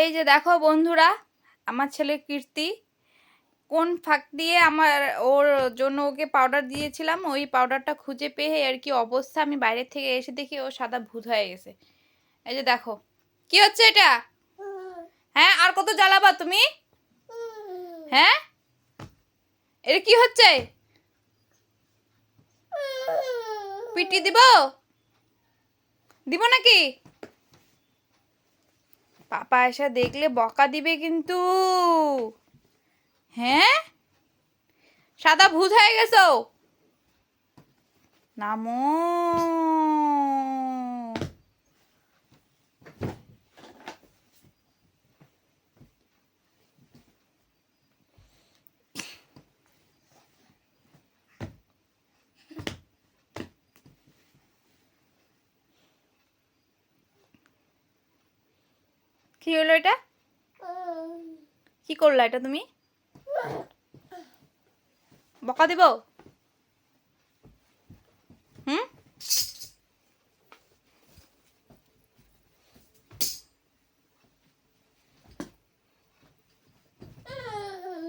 এই যে দেখো বন্ধুরা, আমার ছেলে কীর্তি কোন ফাঁক দিয়ে ওর জন্য ওকে পাউডার দিয়েছিলাম, ওই পাউডারটা খুঁজে পেয়ে আর কি অবস্থা। আমি বাইরে থেকে এসে দেখি ও সাদা ভূত হয়ে গেছে। এই যে দেখো কি হচ্ছে এটা। হ্যাঁ, আর কত জ্বালাবা তুমি? হ্যাঁ, এটা কি হচ্ছে? পিটি দিব দিব নাকি? পাপা এসে দেখলে বকা দিবে কিন্তু। হ্যাঁ, সাদা ভূত হয়ে গেছো। নামো। কি হলো এটা? কি করলা এটা তুমি? বকা দিব?